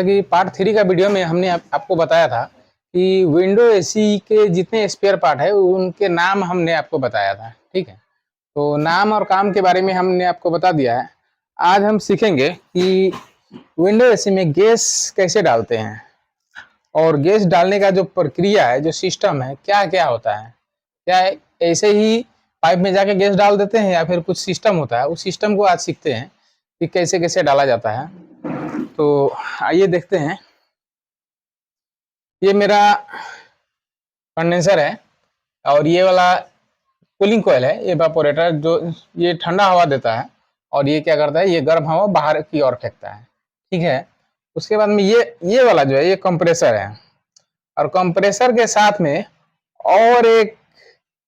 कि पार्ट 3 का वीडियो में हमने आपको बताया था कि विंडो एसी के जितने स्पेयर पार्ट है उनके नाम हमने आपको बताया था। ठीक है, तो नाम और काम के बारे में हमने आपको बता दिया है। आज हम सीखेंगे कि विंडो एसी में गैस कैसे डालते हैं और गैस डालने का जो प्रक्रिया है, जो सिस्टम है, क्या क्या होता है। क्या ऐसे ही पाइप में जाके गैस डाल देते हैं या फिर कुछ सिस्टम होता है, उस सिस्टम को आज सीखते हैं कि कैसे कैसे डाला जाता है। तो आइए देखते हैं। ये मेरा कंडेंसर है और ये वाला कूलिंग कोयल है, ये इवेपोरेटर, जो ये ठंडा हवा देता है और ये क्या करता है, ये गर्म हवा बाहर की ओर फेंकता है। ठीक है, उसके बाद में ये वाला जो है ये कंप्रेसर है और कंप्रेसर के साथ में और एक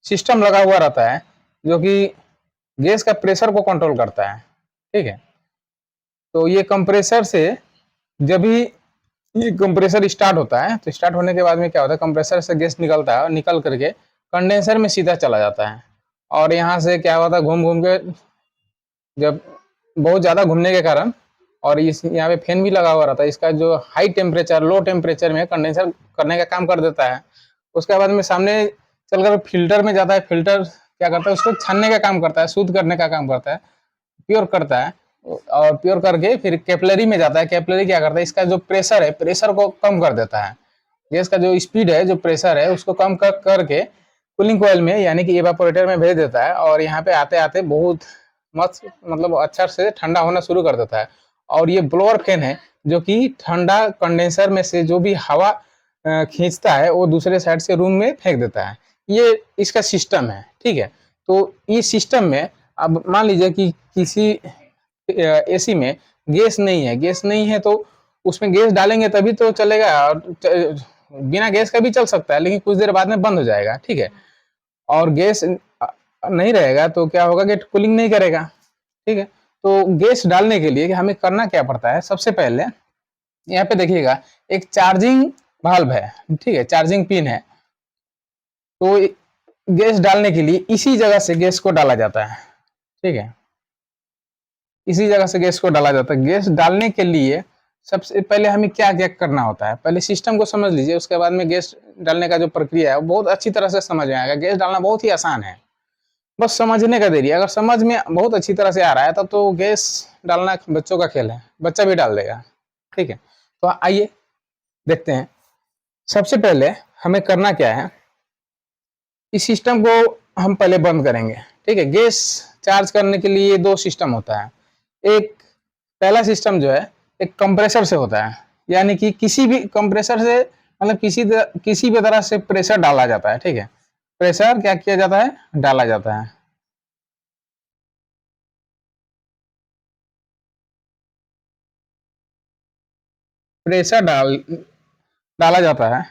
सिस्टम लगा हुआ रहता है जो कि गैस का प्रेशर को कंट्रोल करता है। ठीक है, तो ये कंप्रेसर से जब भी ये कंप्रेसर स्टार्ट होता है तो स्टार्ट होने के बाद में क्या होता है, कंप्रेसर से गैस निकलता है और निकल करके कंडेंसर में सीधा चला जाता है। और यहाँ से क्या होता है, घूम घूम के जब बहुत ज़्यादा घूमने के कारण, और इस यहाँ पे फैन भी लगा हुआ रहता है, इसका जो हाई टेम्परेचर लो टेम्परेचर में कंडेंसर करने का काम कर देता है। उसके बाद में सामने चलकर फिल्टर में जाता है। फिल्टर क्या करता है, उसको छानने का काम करता है, शुद्ध करने का काम करता है, प्योर करता है। और प्योर करके फिर कैपिलरी में जाता है। कैपिलरी क्या करता है, इसका जो प्रेशर है, प्रेशर को कम कर देता है। गैस का जो स्पीड है, जो प्रेशर है, उसको कम करके कूलिंग कॉइल में यानी कि इवेपोरेटर में भेज देता है। और यहाँ पे आते आते बहुत मस्त मतलब अच्छा से ठंडा होना शुरू कर देता है। और ये ब्लोअर फैन है जो कि ठंडा कंडेंसर में से जो भी हवा खींचता है वो दूसरे साइड से रूम में फेंक देता है। ये इसका सिस्टम है। ठीक है, तो इस सिस्टम में अब मान लीजिए कि किसी एसी में गैस नहीं है, गैस नहीं है तो उसमें गैस डालेंगे तभी तो चलेगा, और बिना गैस का भी चल सकता है लेकिन कुछ देर बाद में बंद हो जाएगा। ठीक है, और गैस नहीं रहेगा तो क्या होगा कि कूलिंग नहीं करेगा। ठीक है, तो गैस डालने के लिए हमें करना क्या पड़ता है, सबसे पहले यहाँ पे देखिएगा एक चार्जिंग वाल्व है। ठीक है, चार्जिंग पिन है। तो गैस डालने के लिए इसी जगह से गैस को डाला जाता है। ठीक है, इसी जगह से गैस को डाला जाता है। गैस डालने के लिए सबसे पहले हमें क्या क्या करना होता है, पहले सिस्टम को समझ लीजिए। उसके बाद में गैस डालने का जो प्रक्रिया है वो बहुत अच्छी तरह से समझ में आएगा। गैस डालना बहुत ही आसान है, बस समझने का देरी है। अगर समझ में बहुत अच्छी तरह से आ रहा है तब तो गैस डालना बच्चों का खेल है, बच्चा भी डाल देगा। ठीक है, तो आइए देखते हैं। सबसे पहले हमें करना क्या है, इस सिस्टम को हम पहले बंद करेंगे। ठीक है, गैस चार्ज करने के लिए दो सिस्टम होता है। एक पहला सिस्टम जो है एक कंप्रेसर से होता है, यानी कि किसी भी कंप्रेसर से मतलब किसी भी तरह से प्रेशर डाला जाता है। ठीक है, प्रेशर क्या किया जाता है, डाला जाता है। प्रेशर डाला जाता है।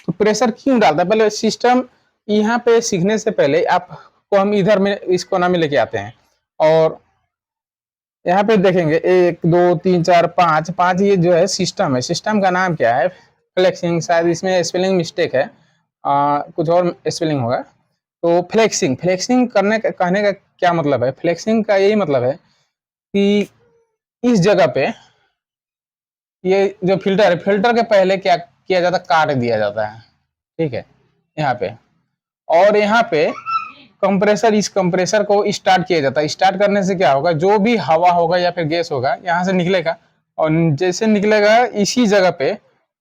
तो प्रेशर क्यों डालता है, पहले सिस्टम यहाँ पे सीखने से पहले आपको हम इधर में इस कोना में लेके आते हैं और यहाँ पे देखेंगे 1 2 3 4 5 5 ये जो है सिस्टम है। सिस्टम का नाम क्या है, फ्लेक्सिंग। शायद इसमें स्पेलिंग मिस्टेक है, कुछ और स्पेलिंग होगा। तो फ्लेक्सिंग, फ्लेक्सिंग करने का कहने का क्या मतलब है, फ्लेक्सिंग का यही मतलब है कि इस जगह पे ये जो फिल्टर है, फिल्टर के पहले क्या किया जाता है, काट दिया जाता है। ठीक है, यहाँ पे और यहाँ पे कंप्रेसर, इस कंप्रेसर को स्टार्ट किया जाता है। स्टार्ट करने से क्या होगा, जो भी हवा होगा या फिर गैस होगा यहाँ से निकलेगा और जैसे निकलेगा इसी जगह पे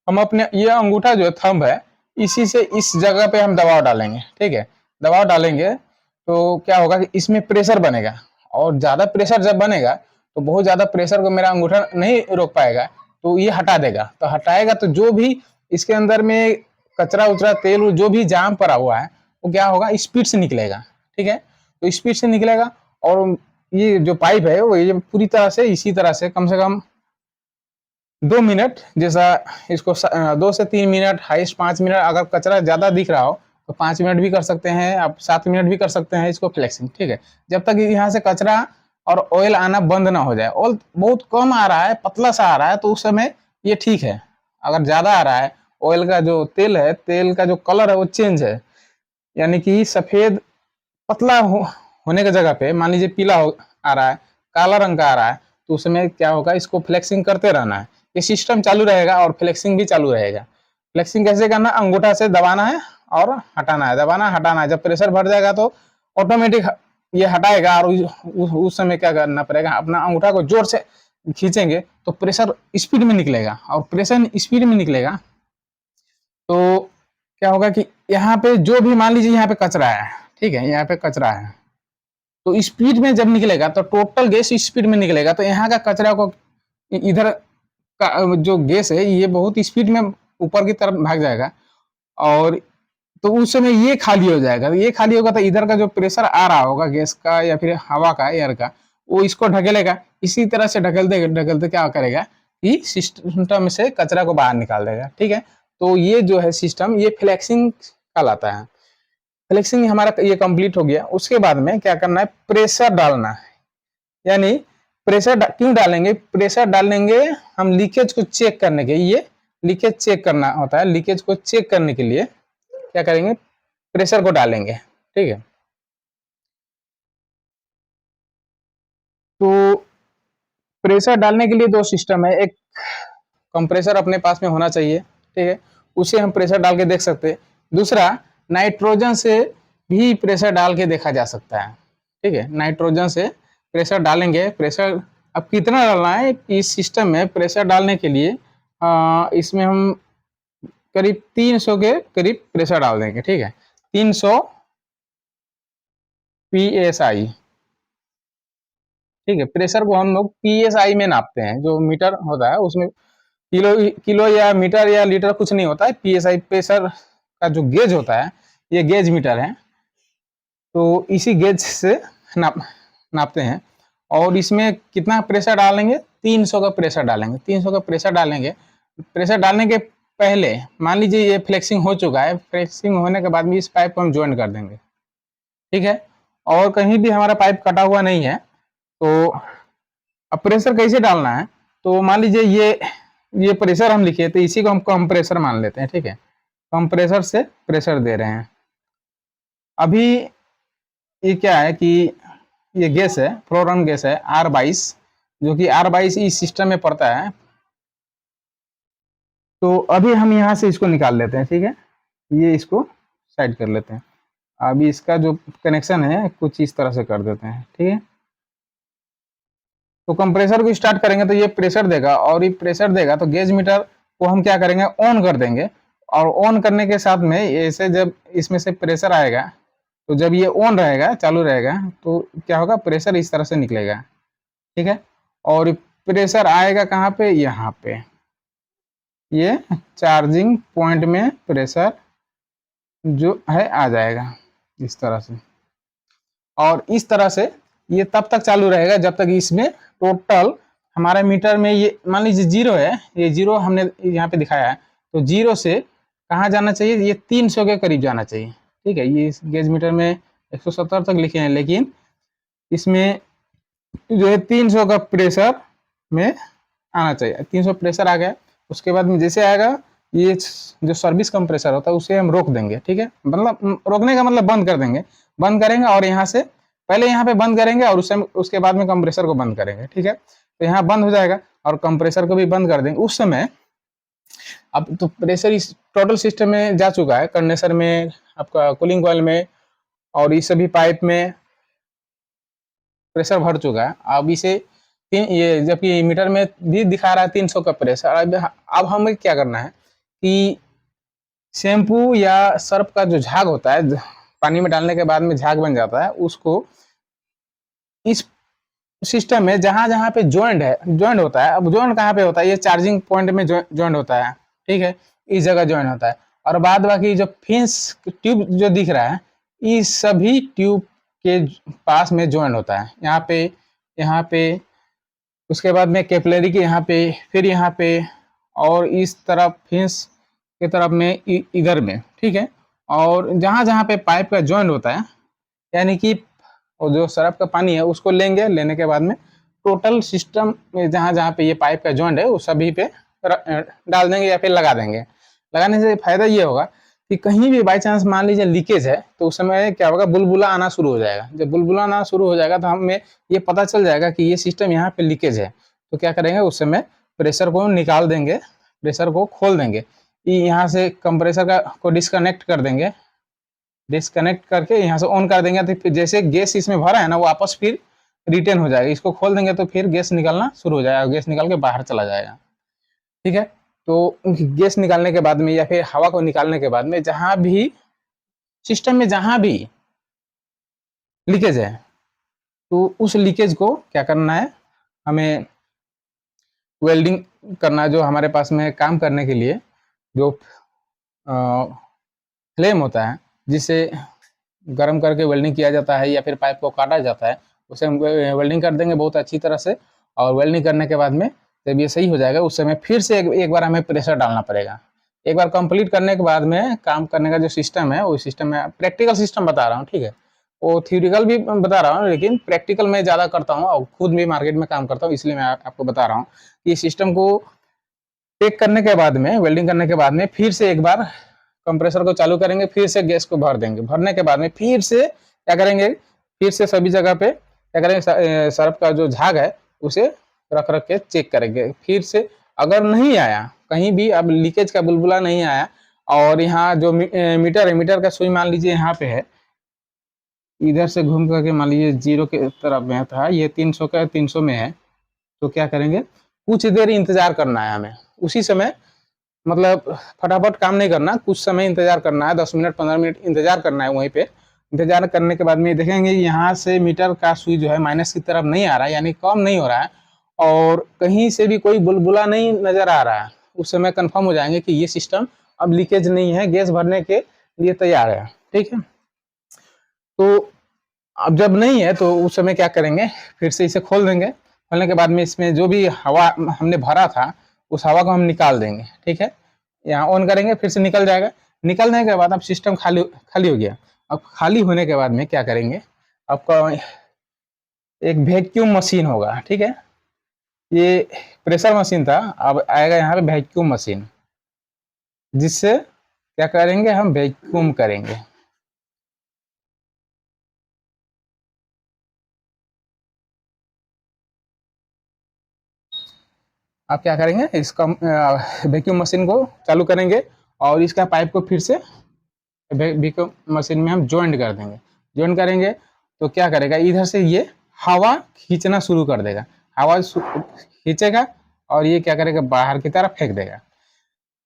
हम अपने ये अंगूठा जो है, थंब है, इसी से इस जगह पे हम दबाव डालेंगे। ठीक है, दबाव डालेंगे तो क्या होगा कि इसमें प्रेशर बनेगा और ज्यादा प्रेशर जब बनेगा तो बहुत ज्यादा प्रेशर को मेरा अंगूठा नहीं रोक पाएगा, तो ये हटा देगा। तो हटाएगा तो जो भी इसके अंदर में कचरा उचरा तेल जो भी जाम पड़ा हुआ है वो क्या होगा, स्पीड से निकलेगा। ठीक है, तो स्पीड से निकलेगा और ये जो पाइप है वो ये पूरी तरह से इसी तरह से कम 2 मिनट जैसा इसको 2 से 3 मिनट, हाइस्ट 5 मिनट। अगर कचरा ज्यादा दिख रहा हो तो 5 मिनट भी कर सकते हैं, आप 7 मिनट भी कर सकते हैं इसको फ्लेक्सिंग। ठीक है, जब तक यहाँ से कचरा और ऑयल आना बंद ना हो जाए। ऑयल बहुत कम आ रहा है, पतला सा आ रहा है तो उस समय ये ठीक है। अगर ज्यादा आ रहा है, ऑयल का जो तेल है, तेल का जो कलर है वो चेंज है, यानी कि सफेद पतला होने की जगह पे मान लीजिए पीला आ रहा है, काला रंग का आ रहा है, तो उसमें क्या होगा, इसको फ्लेक्सिंग करते रहना है। ये सिस्टम चालू रहेगा और फ्लेक्सिंग भी चालू रहेगा। फ्लेक्सिंग कैसे करना, अंगूठा से दबाना है और हटाना है, दबाना हटाना है। जब प्रेशर बढ़ जाएगा तो ऑटोमेटिक ये हटाएगा और उस समय क्या करना पड़ेगा, अपना अंगूठा को जोर से खींचेंगे तो प्रेशर स्पीड में निकलेगा, और प्रेशर स्पीड में निकलेगा तो क्या होगा कि यहाँ पे जो भी, मान लीजिए यहाँ पे कचरा है, ठीक है, यहाँ पे कचरा है, तो स्पीड में जब निकलेगा तो टोटल गैस स्पीड में निकलेगा, तो यहाँ का कचरा को इधर का जो गैस है ये बहुत स्पीड में ऊपर की तरफ भाग जाएगा, और तो उस समय ये खाली हो जाएगा। तो ये खाली होगा तो इधर का जो प्रेशर आ रहा होगा गैस का या फिर हवा का, एयर का, वो इसको ढकेलेगा। इसी तरह से ढकेलते ढकेलते क्या करेगा कि सिस्टम से कचरा को बाहर निकाल देगा, ठीक है। तो ये जो है सिस्टम, ये फ्लेक्सिंग कहलाता है। फ्लेक्सिंग हमारा ये कंप्लीट हो गया। उसके बाद में क्या करना है, प्रेशर डालना है। यानी प्रेशर क्यों डालेंगे, प्रेशर डालेंगे हम लीकेज को चेक करने के, ये लीकेज चेक करना होता है। लीकेज को चेक करने के लिए क्या करेंगे, प्रेशर को डालेंगे, ठीक है। तो प्रेशर डालने के लिए दो सिस्टम है, एक कंप्रेसर अपने पास में होना चाहिए, ठीक है, उसे हम प्रेशर डाल के देख सकते हैं। दूसरा, नाइट्रोजन से भी प्रेशर डाल के देखा जा सकता है, ठीक है। नाइट्रोजन से प्रेशर डालेंगे। प्रेशर अब कितना डालना है इस सिस्टम में, प्रेशर डालने के लिए इसमें हम करीब 300 के करीब प्रेशर डाल देंगे, ठीक है। 300 PSI, ठीक है। प्रेशर को हम लोग PSI में नापते हैं, जो मीटर होता है उसमें किलो या मीटर या लीटर कुछ नहीं होता है। PSI प्रेशर का जो गेज होता है, ये गेज मीटर है, तो इसी गेज से नापते हैं। और इसमें कितना प्रेशर डालेंगे, 300 का प्रेशर डालेंगे। 300 का प्रेशर डालेंगे। प्रेशर डालने के पहले मान लीजिए ये फ्लेक्सिंग हो चुका है, फ्लेक्सिंग होने के बाद में इस पाइप को हम ज्वाइन कर देंगे, ठीक है। और कहीं भी हमारा पाइप कटा हुआ नहीं है। तो अब प्रेशर कैसे डालना है, तो मान लीजिए ये प्रेशर हम लिखे, तो इसी को हम कंप्रेसर मान लेते हैं, ठीक है। कंप्रेसर से प्रेशर दे रहे हैं। अभी ये क्या है कि ये गैस है, फ्लोरम गैस है R22, जो कि R22 इस सिस्टम में पड़ता है। तो अभी हम यहाँ से इसको निकाल लेते हैं, ठीक है। ये इसको साइड कर लेते हैं। अभी इसका जो कनेक्शन है कुछ इस तरह से कर देते हैं, ठीक है। तो कंप्रेसर को स्टार्ट करेंगे तो ये प्रेशर देगा, और ये प्रेशर देगा तो गेज मीटर को हम क्या करेंगे, ऑन कर देंगे। और ऑन करने के साथ में ऐसे जब इसमें से प्रेशर आएगा, तो जब ये ऑन रहेगा, चालू रहेगा, तो क्या होगा, प्रेशर इस तरह से निकलेगा, ठीक है। और प्रेशर आएगा कहाँ पे, यहाँ पे, ये चार्जिंग पॉइंट में प्रेशर जो है आ जाएगा इस तरह से। और इस तरह से ये तब तक चालू रहेगा जब तक इसमें टोटल हमारे मीटर में, ये मान लीजिए 0 है, ये 0 हमने यहाँ पे दिखाया है, तो 0 से कहाँ जाना चाहिए, ये 300 के करीब जाना चाहिए, ठीक है। ये इस गेज मीटर में 170 तक लिखे हैं, लेकिन इसमें जो है 300 का प्रेशर में आना चाहिए। 300 प्रेशर आ गया, उसके बाद में जैसे आएगा, ये जो सर्विस कंप्रेसर होता है उसे हम रोक देंगे, ठीक है। मतलब रोकने का मतलब बंद कर देंगे, बंद करेंगे, और यहाँ से पहले यहाँ पे बंद करेंगे और उसके बाद में कंप्रेसर को बंद करेंगे, ठीक है। तो यहाँ बंद हो जाएगा और कंप्रेसर को भी बंद कर देंगे। उस समय अब तो प्रेशर इस टोटल सिस्टम में जा चुका है, कंडेंसर में, आपका कूलिंग कॉइल में, और इस सभी पाइप में प्रेशर भर चुका है। अब इसे ये जबकि मीटर में भी दिखा रहा है 300 का प्रेशर। अब हमें क्या करना है कि शैम्पू या सर्फ का जो झाग होता है, पानी में डालने के बाद में झाग बन जाता है, उसको इस सिस्टम में जहां जहां पे ज्वाइंट होता है। अब ज्वाइंट कहाँ पे होता है, ये चार्जिंग पॉइंट में ज्वाइंट होता है, ठीक है, इस जगह ज्वाइंट होता है। और बाद बाकी जो फिंस ट्यूब जो दिख रहा है, इस सभी ट्यूब के पास में ज्वाइंट होता है, यहाँ पे, उसके बाद में कैपिलरी के यहाँ पे, फिर यहाँ पे, और इस तरफ फिंस के तरफ में, इधर में, ठीक है। और जहां जहां पे पाइप का ज्वाइंट होता है, यानी कि और जो सरफ का पानी है उसको लेंगे, लेने के बाद में टोटल सिस्टम में जहां जहां पे ये पाइप का ज्वाइंट है वो सभी पे डाल देंगे या फिर लगा देंगे। लगाने से फायदा ये होगा कि कहीं भी बाई चांस मान लीजिए लीकेज है, तो उस समय क्या होगा, बुलबुला आना शुरू हो जाएगा। जब बुलबुला आना शुरू हो जाएगा तो हमें ये पता चल जाएगा कि ये सिस्टम यहाँ पे लीकेज है। तो क्या करेंगे, उस समय प्रेशर को निकाल देंगे, प्रेशर को खोल देंगे, यहाँ से कंप्रेसर का को डिस्कनेक्ट कर देंगे, डिस्कनेक्ट करके यहाँ से ऑन कर देंगे, तो फिर जैसे गैस इसमें भरा है ना वो वापस फिर रिटर्न हो जाएगा। इसको खोल देंगे तो फिर गैस निकलना शुरू हो जाएगा, गैस निकल के बाहर चला जाएगा। ठीक है, तो गैस निकालने के बाद में या फिर हवा को निकालने के बाद में जहां भी सिस्टम में जहां भी लीकेज है तो उस लीकेज को क्या करना है, हमें वेल्डिंग करना है। जो हमारे पास में काम करने के लिए जो फ्लेम होता है जिसे गर्म करके वेल्डिंग किया जाता है या फिर पाइप को काटा जाता है, उसे हम वेल्डिंग कर देंगे बहुत अच्छी तरह से। और वेल्डिंग करने के बाद में जब ये सही हो जाएगा उस समय फिर से एक बार हमें प्रेशर डालना पड़ेगा। एक बार कंप्लीट करने के बाद में काम करने का जो सिस्टम है वो सिस्टम में प्रैक्टिकल सिस्टम बता रहा हूँ, ठीक है, वो थ्योरिटिकल भी बता रहा हूँ लेकिन प्रैक्टिकल में ज़्यादा करता हूँ और खुद भी मार्केट में काम करता हूँ, इसलिए मैं आपको बता रहा हूँ कि सिस्टम को टेक करने के बाद में वेल्डिंग करने के बाद में फिर से एक बार कंप्रेसर को चालू करेंगे, फिर से गैस को भर देंगे, भरने के बाद में फिर से क्या करेंगे, फिर से सभी जगह पे क्या करेंगे, सर्फ का जो झाग है उसे रख के चेक करेंगे। फिर से अगर नहीं आया कहीं भी, अब लीकेज का बुलबुला नहीं आया और यहाँ जो मीटर है, मीटर का सुई मान लीजिए यहाँ पे है, इधर से घूम करके मान लीजिए 0 के तरफ में था, ये 300 का 300 में है, तो क्या करेंगे, कुछ देर इंतजार करना है हमें। उसी समय मतलब फटाफट काम नहीं करना, कुछ समय इंतजार करना है, 10 मिनट 15 मिनट इंतजार करना है। वहीं पे इंतजार करने के बाद में देखेंगे यहाँ से मीटर का सुई जो है माइनस की तरफ नहीं आ रहा है, यानी कम नहीं हो रहा है और कहीं से भी कोई बुलबुला नहीं नजर आ रहा है। उस समय कंफर्म हो जाएंगे कि ये सिस्टम अब लीकेज नहीं है, गैस भरने के लिए तैयार है। ठीक है, तो अब जब नहीं है तो उस समय क्या करेंगे, फिर से इसे खोल देंगे। खोलने के बाद में इसमें जो भी हवा हमने भरा था उस हवा को हम निकाल देंगे। ठीक है, यहाँ ऑन करेंगे फिर से निकल जाएगा। निकलने के बाद अब सिस्टम खाली खाली हो गया। अब खाली होने के बाद में क्या करेंगे, आपका एक वैक्यूम मशीन होगा। ठीक है, ये प्रेशर मशीन था, अब आएगा यहाँ पे वैक्यूम मशीन, जिससे क्या करेंगे, हम वैक्यूम करेंगे। आप क्या करेंगे, इसका वैक्यूम मशीन को चालू करेंगे और इसका पाइप को फिर से वैक्यूम मशीन में हम ज्वाइंट कर देंगे। ज्वाइंट करेंगे तो क्या करेगा, इधर से ये हवा खींचना शुरू कर देगा, हवा खींचेगा और ये क्या करेगा, बाहर की तरफ फेंक देगा।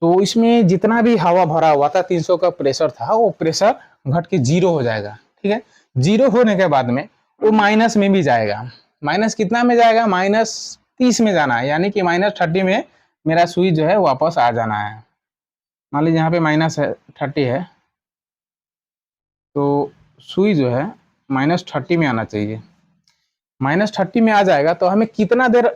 तो इसमें जितना भी हवा भरा हुआ था 300 का प्रेशर था, वो प्रेशर घट के 0 हो जाएगा। ठीक है, 0 होने के बाद में वो माइनस में भी जाएगा। माइनस कितना में जाएगा, -30 में जाना है, यानी कि -30 में मेरा सुई जो है वापस आ जाना है। मान लीजिए यहाँ पे -30 है तो सुई जो है -30 में आना चाहिए। -30 में आ जाएगा तो हमें कितना देर,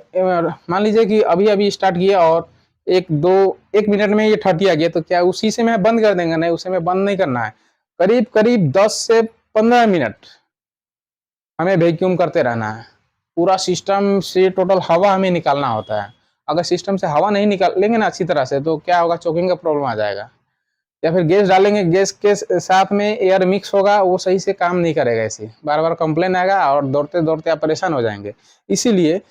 मान लीजिए कि अभी अभी स्टार्ट किया और 1 मिनट में ये 30 आ गया, तो क्या उसी से मैं बंद कर देंगे, नहीं, उसे में बंद नहीं करना है। करीब करीब 10 से 15 मिनट हमें वैक्यूम करते रहना है। पूरा सिस्टम से टोटल हवा हमें निकालना होता है। अगर सिस्टम से हवा नहीं निकालेंगे ना अच्छी तरह से तो क्या होगा, चोकिंग का प्रॉब्लम आ जाएगा। या फिर गैस डालेंगे, गैस के साथ में एयर मिक्स होगा, वो सही से काम नहीं करेगा, ऐसे बार बार कंप्लेन आएगा और दौड़ते दौड़ते आप परेशान हो जाएंगे। इसीलिए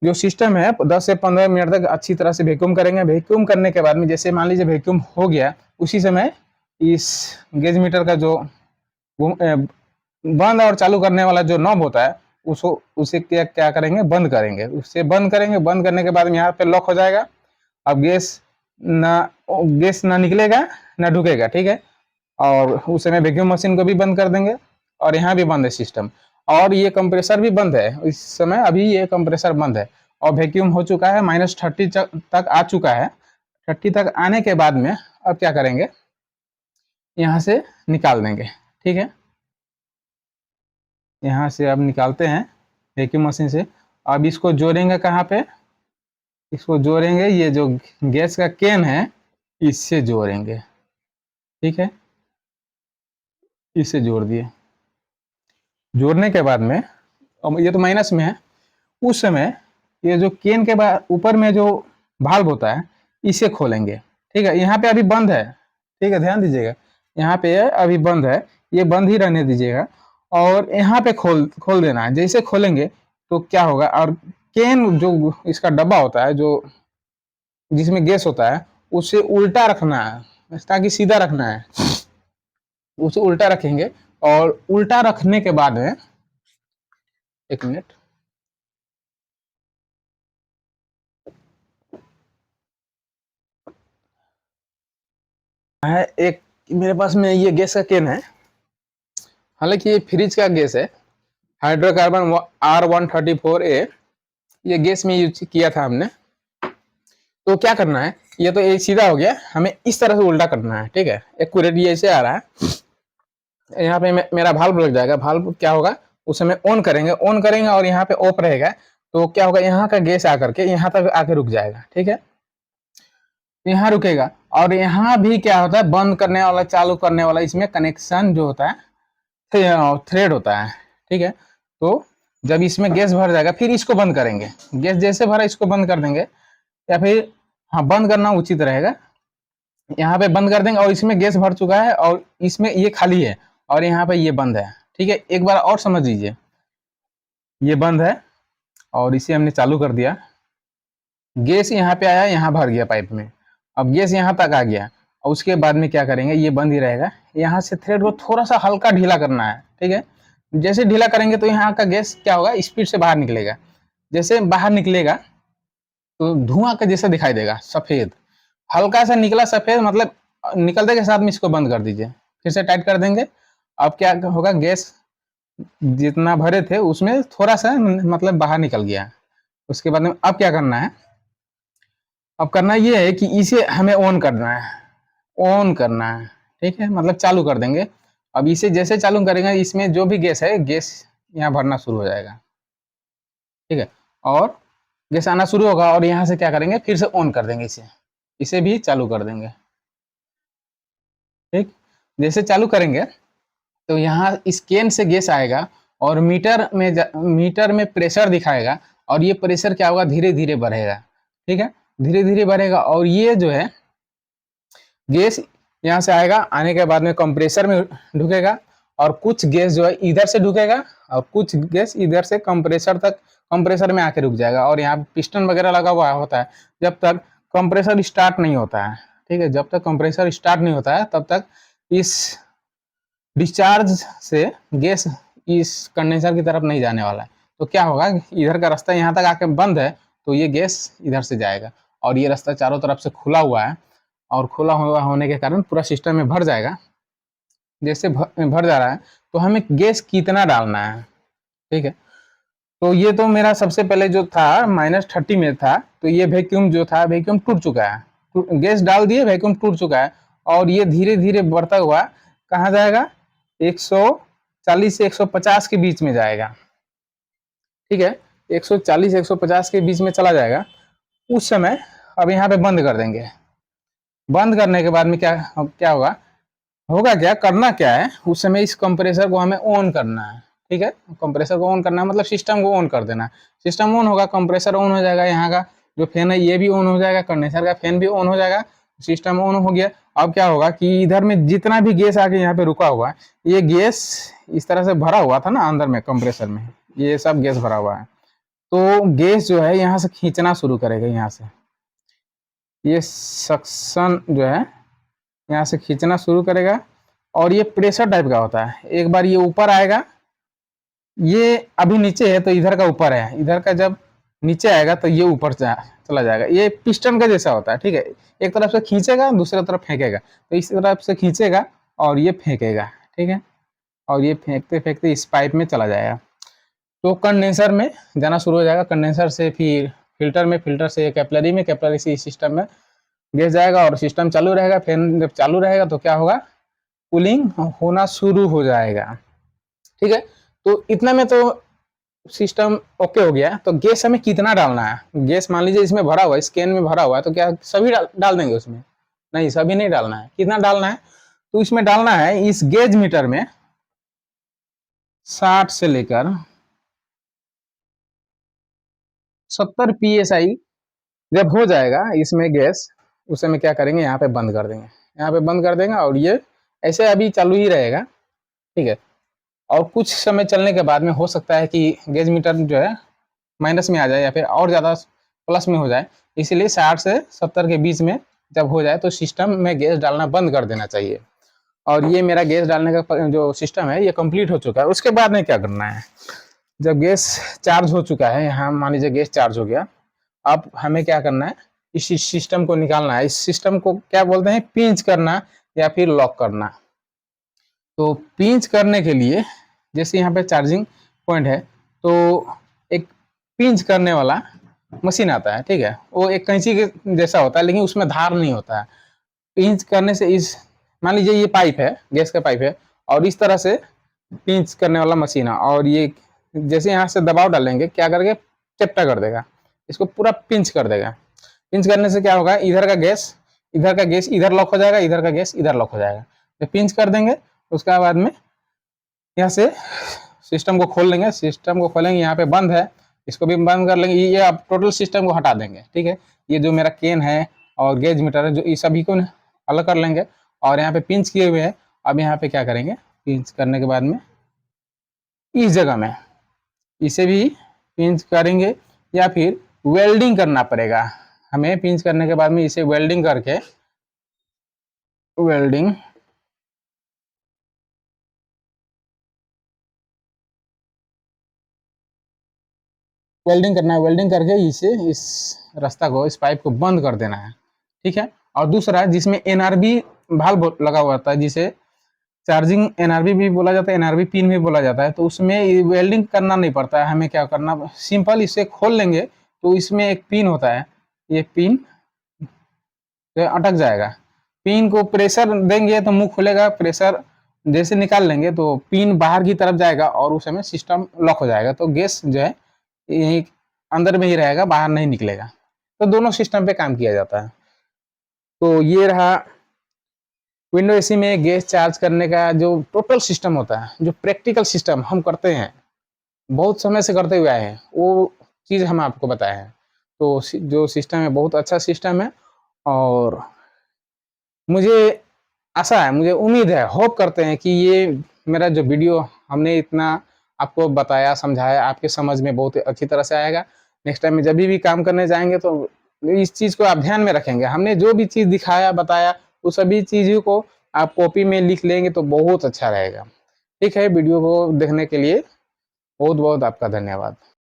जो सिस्टम है 10 से 15 मिनट तक अच्छी तरह से वैक्यूम करेंगे। वैक्यूम करने के बाद में जैसे मान लीजिए वैक्यूम हो गया, उसी समय इस गेज मीटर का जो बंद और चालू करने वाला जो नॉब होता है उसको उसे क्या करेंगे, बंद करेंगे। उससे बंद करेंगे, बंद करने के बाद में यहाँ पे लॉक हो जाएगा। अब गैस ना निकलेगा ना ढुकेगा। ठीक है, और उस समय वैक्यूम मशीन को भी बंद कर देंगे और यहाँ भी बंद है सिस्टम, और ये कंप्रेसर भी बंद है इस समय। अभी ये कंप्रेसर बंद है और वैक्यूम हो चुका है, -30 तक आ चुका है। 30 तक आने के बाद में अब क्या करेंगे, यहाँ से निकाल देंगे। ठीक है, यहाँ से अब निकालते हैं वैक्यूम मशीन से। अब इसको जोड़ेंगे कहाँ पे, इसको जोड़ेंगे ये जो गैस का कैन है इससे जोड़ेंगे। ठीक है, इसे जोड़ दिए। जोड़ने के बाद में अब ये तो माइनस में है, उस समय ये जो केन के बाद ऊपर में जो भाल्व होता है इसे खोलेंगे। ठीक है, यहाँ पे अभी बंद है। ठीक है, ध्यान दीजिएगा, यहाँ पे अभी बंद है, ये बंद ही रहने दीजिएगा और यहाँ पे खोल देना है। जैसे खोलेंगे तो क्या होगा, और केन जो इसका डब्बा होता है जो जिसमें गैस होता है उसे उल्टा रखना है, ताकि सीधा रखना है, उसे उल्टा रखेंगे। और उल्टा रखने के बाद में, एक मिनट, है एक मेरे पास में ये गैस का कैन है, हालांकि ये फ्रिज का गैस है, हाइड्रोकार्बन R134A, ये गैस में यूज किया था हमने। तो क्या करना है, ये तो एक सीधा हो गया, हमें इस तरह से उल्टा करना है, ठीक है। एक्यूरेट ये ऐसे आ रहा है, यहाँ पे मेरा भाल्व लग जाएगा। भाल्व क्या होगा, उस समय ऑन करेंगे और यहाँ पे ऑफ रहेगा, तो क्या होगा, यहाँ का गैस आकर के यहाँ तक आके रुक जाएगा, ठीक है। यहाँ रुकेगा, और यहाँ भी क्या होता है, बंद करने वाला चालू करने वाला, इसमें कनेक्शन जो होता है थ्रेड होता है, ठीक है। तो जब इसमें गैस भर जाएगा फिर इसको बंद करेंगे, गैस जैसे भरा इसको बंद कर देंगे, या फिर हाँ बंद करना उचित रहेगा, यहाँ पे बंद कर देंगे। और इसमें गैस भर चुका है और इसमें ये खाली है और यहाँ पे ये बंद है, ठीक है। एक बार और समझ लीजिए, ये बंद है और इसे हमने चालू कर दिया, गैस यहाँ पे आया, यहाँ भर गया पाइप में, अब गैस यहाँ तक आ गया, और उसके बाद में क्या करेंगे, ये बंद ही रहेगा। यहाँ से थ्रेड को थोड़ा सा हल्का ढीला करना है, ठीक है। जैसे ढीला करेंगे तो यहाँ का गैस क्या होगा, स्पीड से बाहर निकलेगा। जैसे बाहर निकलेगा तो धुआं का जैसा दिखाई देगा, सफेद, हल्का सा निकला सफेद, मतलब निकलते के साथ में इसको बंद कर दीजिए, फिर से टाइट कर देंगे। अब क्या होगा, गैस जितना भरे थे उसमें थोड़ा सा मतलब बाहर निकल गया। उसके बाद में अब क्या करना है, अब करना ये है कि इसे हमें ऑन करना है, ऑन करना है, ठीक है, मतलब चालू कर देंगे। अब इसे जैसे चालू करेंगे, इसमें जो भी गैस है, गैस यहाँ भरना शुरू हो जाएगा, ठीक है। और गैस आना शुरू होगा और यहाँ से क्या करेंगे, फिर से ऑन कर देंगे, इसे भी चालू कर देंगे, ठीक। जैसे चालू करेंगे तो यहाँ स्कैन से गैस आएगा और मीटर में प्रेशर दिखाएगा, और ये प्रेशर क्या होगा, धीरे धीरे बढ़ेगा, ठीक है, धीरे धीरे बढ़ेगा। और ये जो है गैस यहाँ से आएगा, आने के बाद में कंप्रेसर में ढुकेगा, और कुछ गैस जो है इधर से ढुकेगा और कुछ गैस इधर से कंप्रेसर में आके रुक जाएगा। और यहाँ पिस्टन वगैरह लगा हुआ होता है, जब तक कंप्रेसर स्टार्ट नहीं होता है, ठीक है, जब तक कंप्रेसर स्टार्ट नहीं होता है तब तक इस डिस्चार्ज से गैस इस कंडेंसर की तरफ नहीं जाने वाला है। तो क्या होगा, इधर का रास्ता यहाँ तक आके बंद है, तो ये गैस इधर से जाएगा, और ये रास्ता चारों तरफ से खुला हुआ है, और खुला हुआ होने के कारण पूरा सिस्टम में भर जाएगा। जैसे भर जा रहा है तो हमें गैस कितना डालना है, ठीक है। तो ये तो मेरा सबसे पहले जो था -30 में था, तो ये वैक्यूम जो था, वैक्यूम टूट चुका है, गैस डाल दिए, वैक्यूम टूट चुका है, और ये धीरे धीरे बढ़ता हुआ कहाँ जाएगा, 140 से 150 के बीच में जाएगा, ठीक है, 140 150 के बीच में चला जाएगा। उस समय अब यहाँ पे बंद कर देंगे। बंद करने के बाद में क्या क्या होगा क्या करना क्या है, उस समय इस कंप्रेसर को हमें ऑन करना है, ठीक है। कंप्रेसर को ऑन करना है मतलब सिस्टम को ऑन कर देना। सिस्टम ऑन होगा, कंप्रेसर ऑन हो जाएगा, यहाँ का जो फैन है ये भी ऑन हो जाएगा, कंडेंसर का फैन भी ऑन हो जाएगा, सिस्टम ऑन हो गया। अब क्या होगा कि इधर में जितना भी गैस आके यहाँ पे रुका हुआ है, ये गैस इस तरह से भरा हुआ था ना अंदर में कंप्रेसर में, ये सब गैस भरा हुआ है, तो गैस जो है यहाँ से खींचना शुरू करेगा, यहाँ से ये सक्शन जो है यहाँ से खींचना शुरू करेगा, और ये प्रेशर टाइप का होता है। एक बार ये ऊपर आएगा, ये अभी नीचे है तो इधर का ऊपर है, इधर का जब नीचे आएगा तो ये ऊपर चला जाएगा। ये पिस्टन का जैसा होता है, ठीक है, एक तरफ से खींचेगा दूसरी तरफ फेंकेगा, तो इस तरफ से खींचेगा और ये फेंकेगा, ठीक है, और ये फेंकते फेंकते इस पाइप में चला जाएगा, तो कंडेंसर में जाना शुरू हो जाएगा। कंडेंसर से फिर फिल्टर में, फिल्टर से कैपिलरी में, कैपिलरी से इस सिस्टम में गैस जाएगा, और सिस्टम चालू रहेगा। फैन जब चालू रहेगा तो क्या होगा, कूलिंग होना शुरू हो जाएगा, ठीक है। तो इतना में तो सिस्टम ओके हो गया। तो गैस हमें कितना डालना है, गैस मान लीजिए इसमें भरा हुआ है, स्कैन में भरा हुआ है, तो क्या सभी डाल देंगे उसमें, नहीं सभी नहीं डालना है। कितना डालना है, तो इसमें डालना है, इस गेज मीटर में 60 से लेकर 70 PSI जब हो जाएगा इसमें गैस, उस समय क्या करेंगे, यहाँ पे बंद कर देंगे, यहाँ पे बंद कर देंगे, और ये ऐसे अभी चालू ही रहेगा, ठीक है। और कुछ समय चलने के बाद में हो सकता है कि गेज मीटर जो है माइनस में आ जाए, या फिर और ज़्यादा प्लस में हो जाए, इसीलिए 60 से 70 के बीच में जब हो जाए तो सिस्टम में गैस डालना बंद कर देना चाहिए। और ये मेरा गैस डालने का जो सिस्टम है ये कंप्लीट हो चुका है। उसके बाद में क्या करना है, जब गैस चार्ज हो चुका है, यहाँ मान लीजिए गैस चार्ज हो गया, अब हमें क्या करना है, इस सिस्टम को निकालना है। इस सिस्टम को क्या बोलते हैं, पिंच करना या फिर लॉक करना। तो पिंच करने के लिए जैसे यहाँ पे चार्जिंग पॉइंट है तो एक पिंच करने वाला मशीन आता है, ठीक है, वो एक कैंची के जैसा होता है लेकिन उसमें धार नहीं होता है। पिंच करने से इस, मान लीजिए ये पाइप है, गैस का पाइप है, और इस तरह से पिंच करने वाला मशीन है, और ये जैसे यहाँ से दबाव डालेंगे क्या करके चपटा कर देगा, इसको पूरा पिंच कर देगा। पिंच करने से क्या होगा, इधर का गैस इधर लॉक हो जाएगा, इधर का गैस इधर लॉक हो जाएगा। जब पिंच कर देंगे उसके बाद में यहाँ से सिस्टम को खोल लेंगे, सिस्टम को खोलेंगे, यहाँ पे बंद है, इसको भी बंद कर लेंगे। ये आप टोटल सिस्टम को हटा देंगे, ठीक है। ये जो मेरा केन है और गेज मीटर है, जो इस सभी को अलग कर लेंगे, और यहाँ पे पिंच किए हुए हैं। अब यहाँ पे क्या करेंगे, पिंच करने के बाद में इस जगह में इसे भी पिंच करेंगे, या फिर वेल्डिंग करना पड़ेगा हमें। पिंच करने के बाद में इसे वेल्डिंग करके, वेल्डिंग करना है, वेल्डिंग करके इसे, इस रास्ता को, इस पाइप को बंद कर देना है, ठीक है। और दूसरा जिसमें एनआरबी भाल्व लगा हुआ था, जिसे चार्जिंग एनआरबी भी बोला जाता है, एनआरबी पिन भी बोला जाता है, तो उसमें वेल्डिंग करना नहीं पड़ता है। हमें क्या करना, सिंपल इसे खोल लेंगे तो इसमें एक पिन होता है, ये पिन तो अटक जाएगा। पिन को प्रेशर देंगे तो मुंह खुलेगा, प्रेशर जैसे निकाल लेंगे तो पिन बाहर की तरफ जाएगा और उस समय सिस्टम लॉक हो जाएगा। तो गैस जो है यही अंदर में ही रहेगा, बाहर नहीं निकलेगा। तो दोनों सिस्टम पे काम किया जाता है। तो ये रहा विंडो एसी में गैस चार्ज करने का जो टोटल सिस्टम होता है, जो प्रैक्टिकल सिस्टम हम करते हैं, बहुत समय से करते हुए आए हैं, वो चीज़ हम आपको बताए हैं। तो जो सिस्टम है बहुत अच्छा सिस्टम है, और मुझे आशा है, मुझे उम्मीद है, होप करते हैं कि ये मेरा जो वीडियो हमने इतना आपको बताया, समझाया, आपके समझ में बहुत अच्छी तरह से आएगा। नेक्स्ट टाइम में जब भी काम करने जाएंगे तो इस चीज़ को आप ध्यान में रखेंगे। हमने जो भी चीज़ दिखाया, बताया, वो सभी चीज़ों को आप कॉपी में लिख लेंगे तो बहुत अच्छा रहेगा। ठीक है, वीडियो को देखने के लिए बहुत बहुत आपका धन्यवाद।